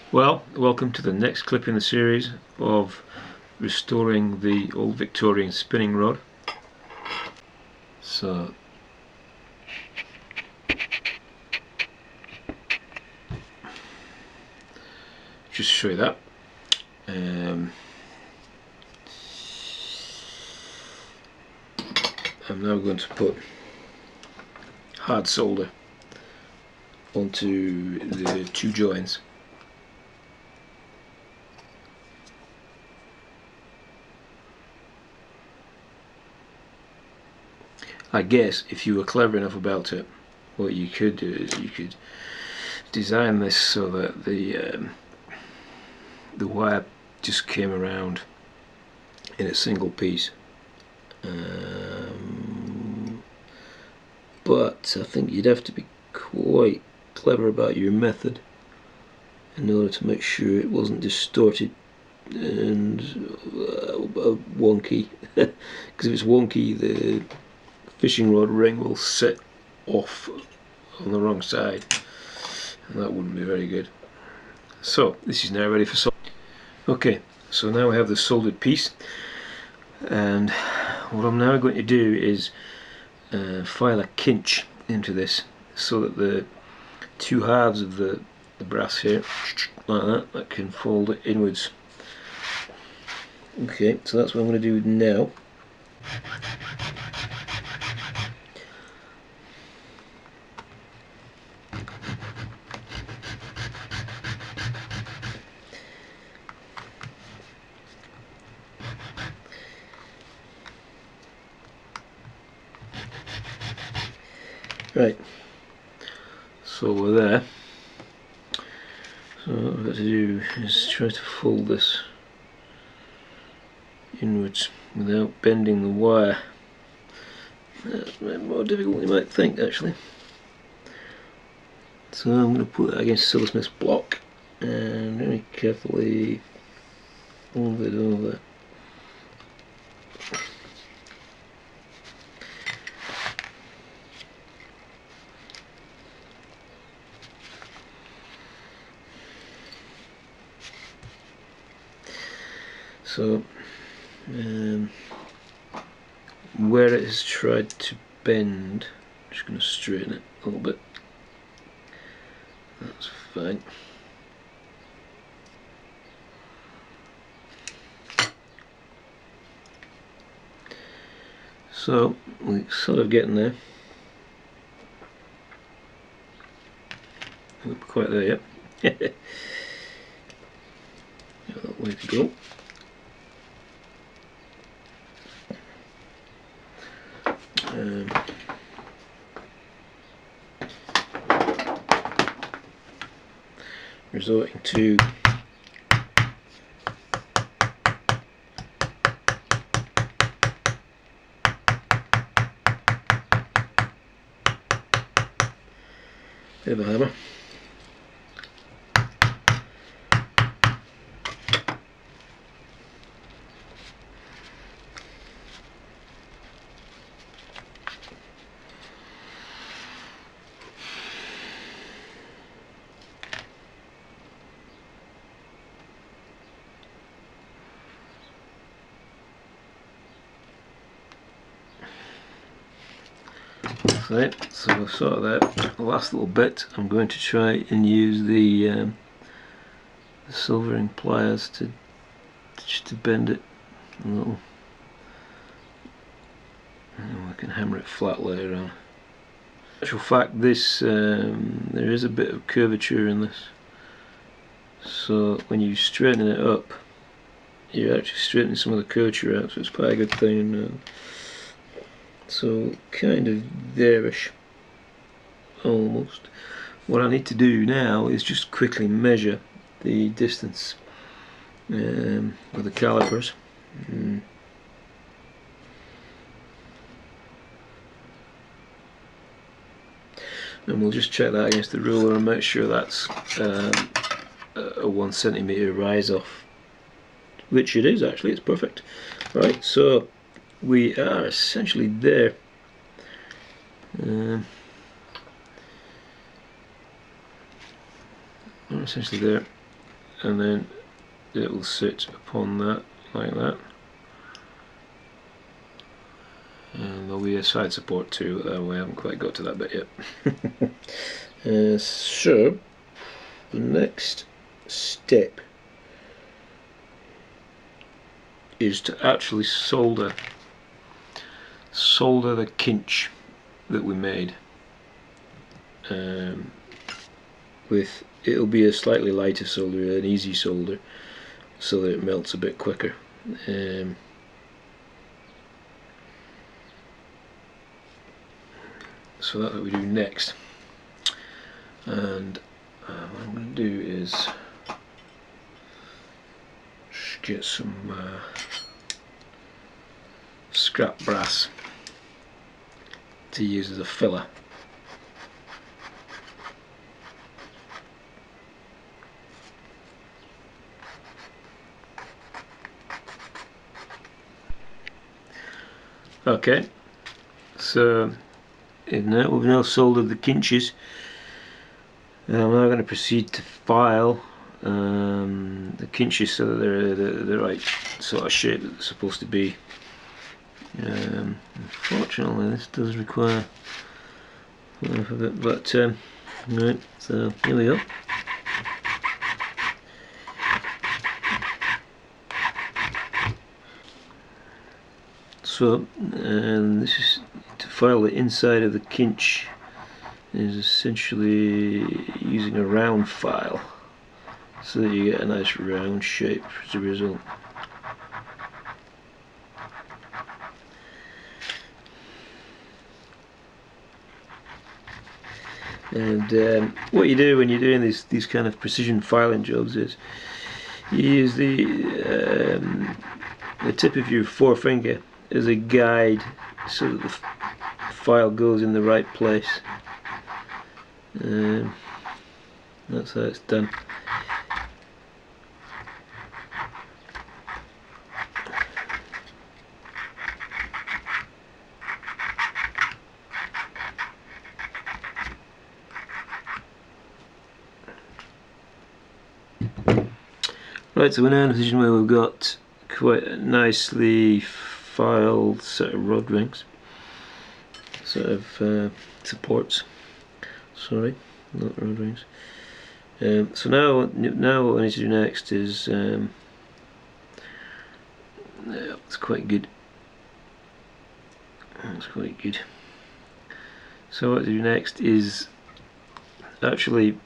Well, welcome to the next clip in the series of restoring the old Victorian spinning rod. So, just to show you that. I'm now going to put hard solder onto the two joints. I guess if you were clever enough about it, what you could do is you could design this so that the wire just came around in a single piece. But I think you'd have to be quite clever about your method in order to make sure it wasn't distorted and wonky. Because if it's wonky, the fishing rod ring will sit off on the wrong side, and that wouldn't be very good. So this is now ready for soldering. Okay, so now we have the soldered piece, and what I'm now going to do is file a kinch into this so that the two halves of the brass here, like that can fold inwards. Okay, so that's what I'm going to do now. Right, so we're there. So what I've got to do is try to fold this inwards without bending the wire. That's more difficult than you might think, actually. So I'm going to put that against silversmith's block and very carefully fold it over. So where it has tried to bend, I'm just going to straighten it a little bit. That's fine. So we're sort of getting there. Not quite there yet. Got that way to go. Resorting to bit of a hammer. Right, so I've sorted that. The last little bit, I'm going to try and use the silvering pliers to bend it a little. And I can hammer it flat later on. In actual fact, this there is a bit of curvature in this, so when you straighten it up, you're actually straightening some of the curvature out, so it's quite a good thing. So kind of there-ish, almost. What I need to do now is just quickly measure the distance with the calipers. And we'll just check that against the ruler and make sure that's a 1 centimetre rise off, which it is actually. It's perfect. Right, so we are essentially there. We're essentially there. and then it will sit upon that like that, and there'll be a side support too. We haven't quite got to that bit yet. So the next step is to actually solder the kinch that we made. With it'll be a slightly lighter solder, an easy solder, so that it melts a bit quicker. So that's what we do next. And what I'm going to do is just get some scrap brass to use as a filler. Okay, so we've now soldered the kinches. I'm now going to proceed to file the kinches so that they're the right sort of shape that they're supposed to be. Unfortunately, this does require half of it, but right. So here we go. So, and this is to file the inside of the kinch. Is essentially using a round file, so that you get a nice round shape as a result. And what you do when you're doing these kind of precision filing jobs is you use the tip of your forefinger as a guide, so that the file goes in the right place. That's how it's done. Right, so we're now in a position where we've got quite a nicely filed set of rod rings, set of supports. Sorry, not rod rings. So now what we need to do next is it's quite good. That's quite good. So what to do next is actually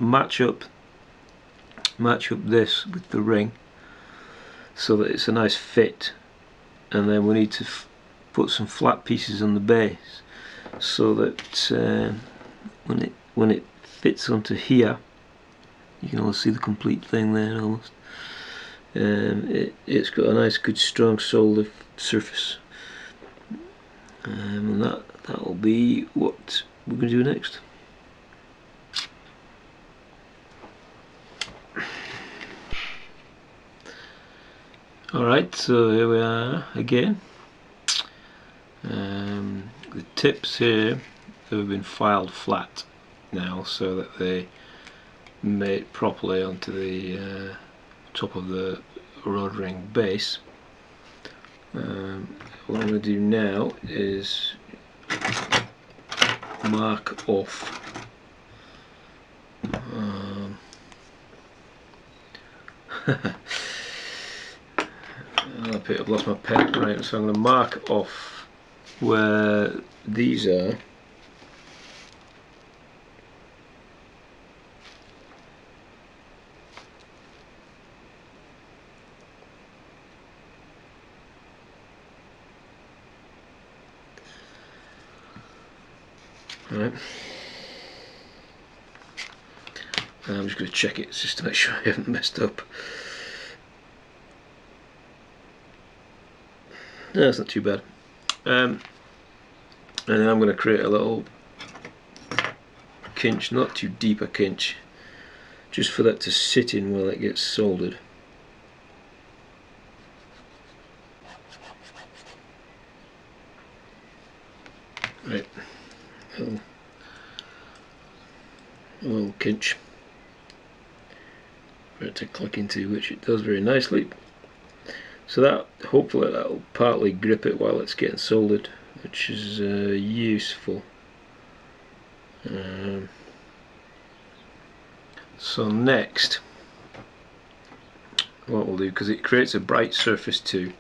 match up this with the ring so that it's a nice fit, and then we need to put some flat pieces on the base so that when it fits onto here, you can almost see the complete thing there almost. It's got a nice good strong solder surface, and that will be what we're going to do next. Alright, so here we are again. The tips here have been filed flat now so that they mate properly onto the top of the rod ring base. What I'm going to do now is mark off I've lost my pen. Right, so I'm going to mark off where these are. Right. And I'm just going to check it just to make sure I haven't messed up. No, that's not too bad. And then I'm going to create a little kinch, not too deep a kinch, just for that to sit in while it gets soldered. Right, a little kinch. for it to click into, which it does very nicely. So that, hopefully that'll partly grip it while it's getting soldered, which is useful. So next, what we'll do, because it creates a bright surface too,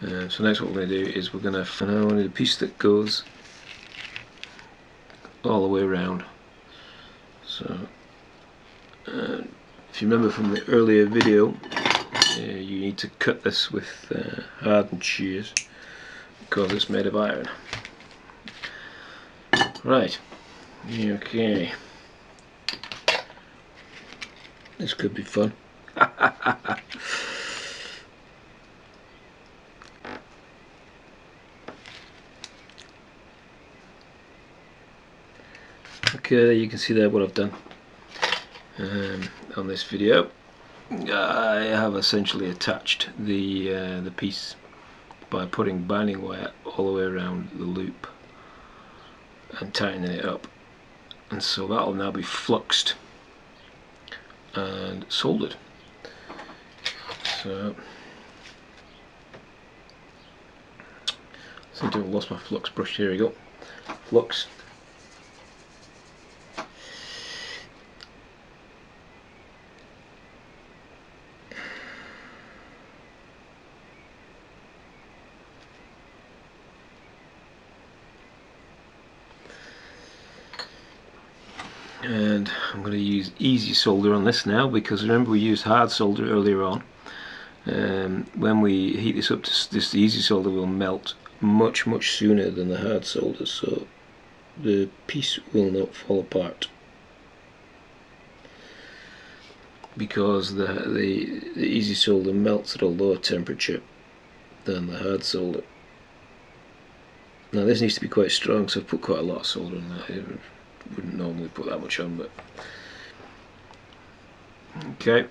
so next what we're going to do is we're going to find a piece that goes all the way around. So if you remember from the earlier video, you need to cut this with hardened shears because it's made of iron. Right, okay, this could be fun. Okay, you can see there what I've done on this video. I have essentially attached the piece by putting binding wire all the way around the loop and tightening it up, and so that will now be fluxed and soldered. So I seem to have lost my flux brush. Here we go. Flux. And I'm going to use easy solder on this now, because remember we used hard solder earlier on. When we heat this up, this easy solder will melt much sooner than the hard solder, so the piece will not fall apart, because the easy solder melts at a lower temperature than the hard solder. Now this needs to be quite strong, so I've put quite a lot of solder on that. I wouldn't normally put that much on, but okay.